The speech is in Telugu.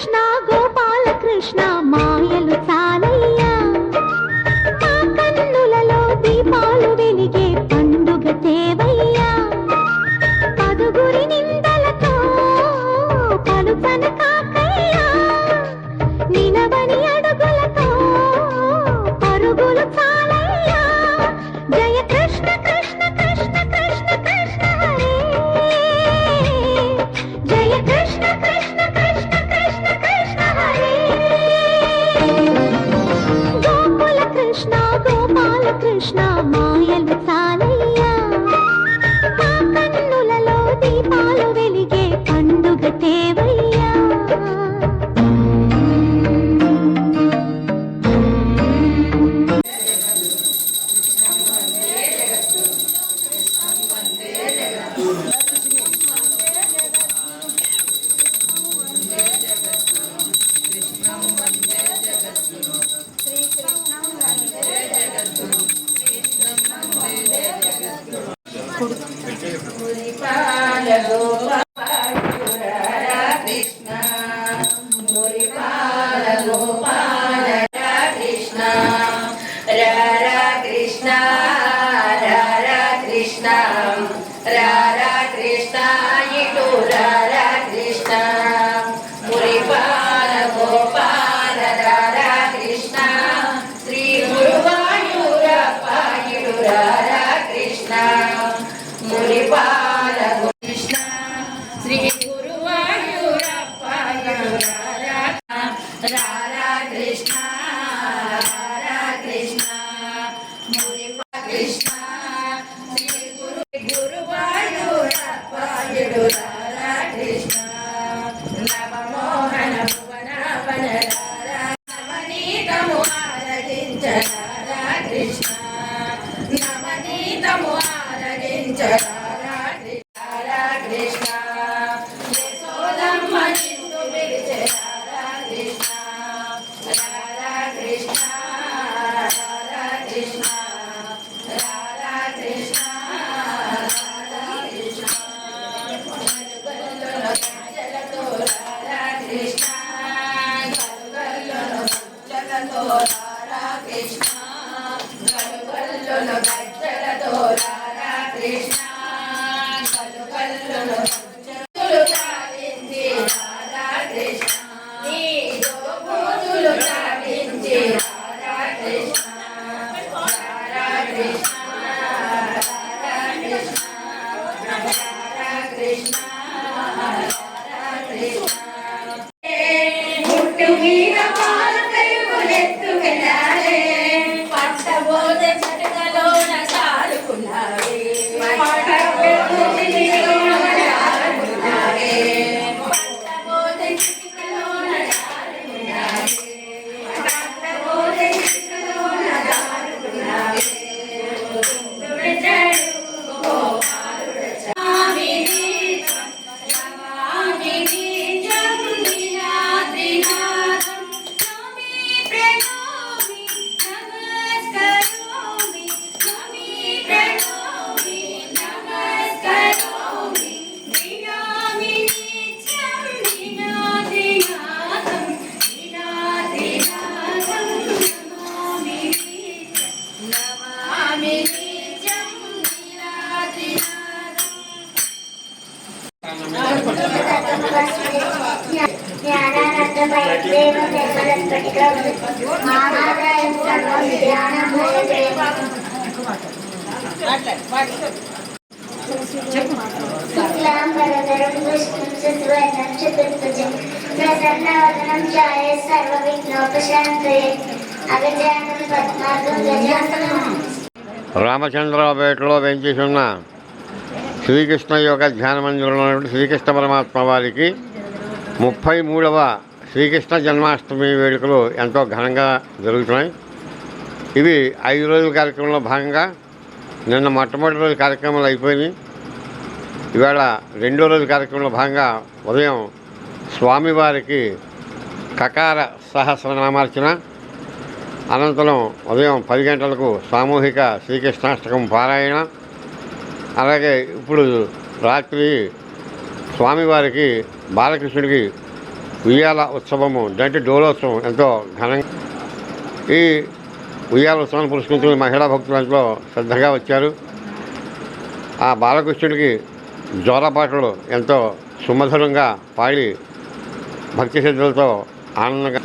కృష్ణ గోపాల కృష్ణ మాయలు చాలయ్యా మా కన్నులలో దీపాలు వెలిగే పండుగ తేవయ్యా పదుగురి నిందలతో పలుపన కాకయ్యా నిలవని అడుగులతో పరుగులు చాలయ్యా జయ కృష్ణ కృష్ణ కృష్ణ కృష్ణ కృష్ణ హరే జయ కృష్ణ కృష్ణ కృష్ణ కృష్ణ కృష్ణ హరే గోకుల కృష్ణ గోపాల కృష్ణ మాయలు చాలయ్యా మా కన్నులలో దీపాలు వెలిగే పండుగ తేవయ్యా రామచంద్రపేటలో వెంచేసి ఉన్న శ్రీకృష్ణ యోగ ధ్యాన మందిరంలో శ్రీకృష్ణ పరమాత్మ వారికి 33వ శ్రీకృష్ణ జన్మాష్టమి వేడుకలు ఎంతో ఘనంగా జరుగుతున్నాయి. ఇవి 5 రోజుల కార్యక్రమంలో భాగంగా నిన్న మొట్టమొదటి రోజు కార్యక్రమాలు అయిపోయినాయి. ఇవాళ 2వ రోజు కార్యక్రమంలో భాగంగా ఉదయం స్వామివారికి కకార సహస్రనామార్చన, అనంతరం ఉదయం 10 గంటలకు సామూహిక శ్రీకృష్ణాష్టకం పారాయణ, అలాగే ఇప్పుడు రాత్రి స్వామివారికి బాలకృష్ణుడికి ఉయ్యాల ఉత్సవము అంటే డోలోత్సవం ఎంతో ఘనంగా ఈ ఉయ్యాల ఉత్సవాన్ని పురస్కరించుకుని మహిళా భక్తులు ఎంతో శ్రద్ధగా వచ్చారు. ఆ బాలకృష్ణుడికి జోలపాటలు ఎంతో సుమధురంగా పాడి భక్తి శ్రద్ధలతో ఆనందంగా